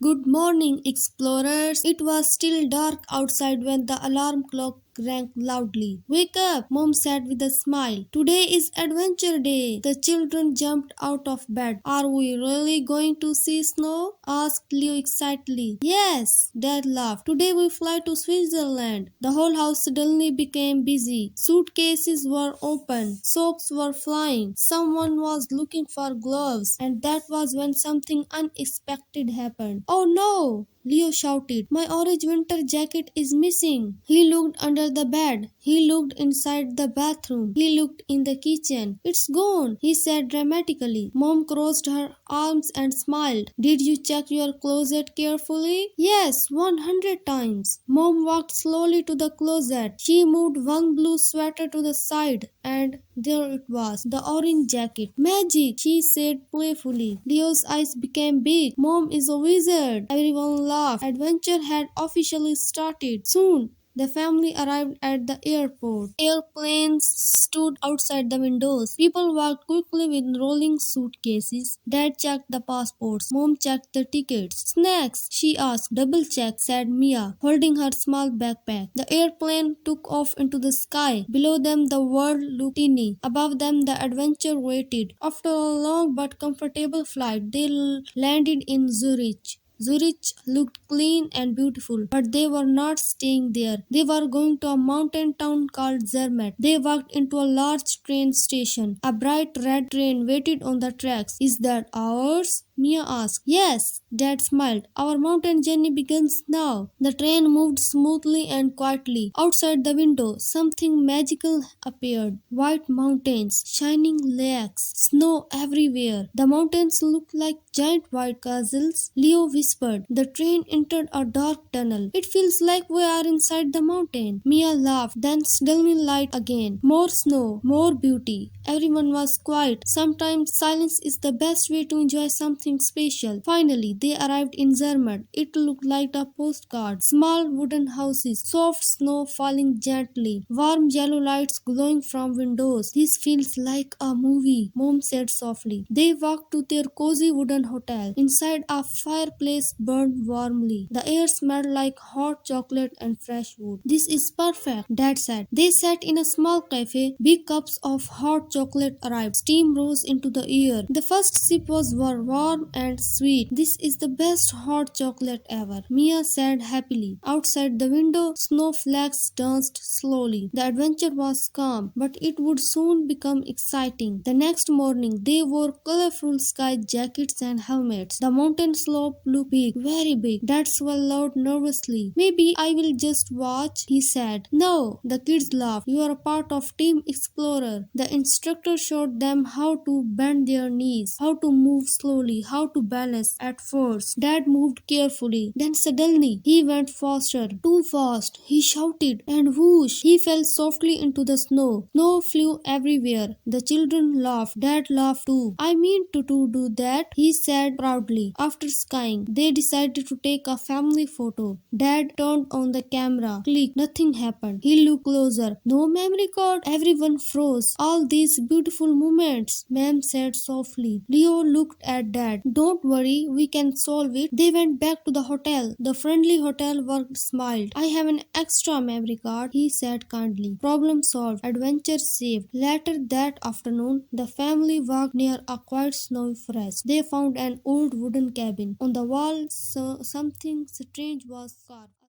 Good morning, explorers. It was still dark outside when the alarm clock rang loudly. Wake up, Mom said with a smile. Today is Adventure Day. The children jumped out of bed. Are we really going to see snow? Asked Leo excitedly. Yes, Dad laughed. Today we fly to Switzerland. The whole house suddenly became busy. Suitcases were open. Socks were flying. Someone was looking for gloves. And that was when something unexpected happened. Oh no! Leo shouted. My orange winter jacket is missing. He looked under the bed. He looked inside the bathroom. He looked in the kitchen. It's gone, he said dramatically. Mom crossed her arms and smiled. Did you check your closet carefully? Yes, 100 times. Mom walked slowly to the closet. She moved one blue sweater to the side and there it was, the orange jacket. Magic, she said playfully. Leo's eyes became big. Mom is a wizard. Everyone laughed. Adventure had officially started. Soon, the family arrived at the airport. Airplanes stood outside the windows. People walked quickly with rolling suitcases. Dad checked the passports. Mom checked the tickets. Snacks, she asked. Double check, said Mia, holding her small backpack. The airplane took off into the sky. Below them, the world looked teeny. Above them, the adventure waited. After a long but comfortable flight, they landed in Zurich. Zurich looked clean and beautiful, but they were not staying there. They were going to a mountain town called Zermatt. They walked into a large train station. A bright red train waited on the tracks. Is that ours? Mia asked. Yes, Dad smiled. Our mountain journey begins now. The train moved smoothly and quietly. Outside the window, something magical appeared. White mountains, shining lakes, snow everywhere. The mountains looked like giant white castles. Leo whispered. The train entered a dark tunnel. It feels like we are inside the mountain. Mia laughed, then suddenly light again. More snow, more beauty. Everyone was quiet. Sometimes silence is the best way to enjoy something special. Finally, they arrived in Zermatt. It looked like a postcard. Small wooden houses, soft snow falling gently, warm yellow lights glowing from windows. This feels like a movie, Mom said softly. They walked to their cozy wooden hotel. Inside, a fireplace burned warmly. The air smelled like hot chocolate and fresh wood. This is perfect, Dad said. They sat in a small cafe. Big cups of hot chocolate arrived. Steam rose into the air. The first sip was warm and sweet. This is the best hot chocolate ever, Mia said happily. Outside the window, snowflakes danced slowly. The adventure was calm, but it would soon become exciting. The next morning, they wore colorful sky jackets and helmets. The mountain slope looked big, very big. Dad swallowed nervously. Maybe I will just watch, he said. No, the kids laughed. You are a part of Team Explorer. The instructor showed them how to bend their knees, how to move slowly, how to balance. At first, Dad moved carefully. Then suddenly, he went faster, too fast. He shouted, and whoosh, he fell softly into the snow. Snow flew everywhere. The children laughed. Dad laughed too. I mean to do that, he said proudly. After skiing, they decided to take a family photo. Dad turned on the camera. Click, nothing happened. He looked closer. No memory card. Everyone froze. All these beautiful moments, Ma'am said softly. Leo looked at Dad. Don't worry, we can solve it. They went back to the hotel. The friendly hotel worker smiled. I have an extra memory card, he said kindly. Problem solved. Adventure saved. Later that afternoon, the family walked near a quiet snowy forest. They found an old wooden cabin. On the wall, something strange was carved.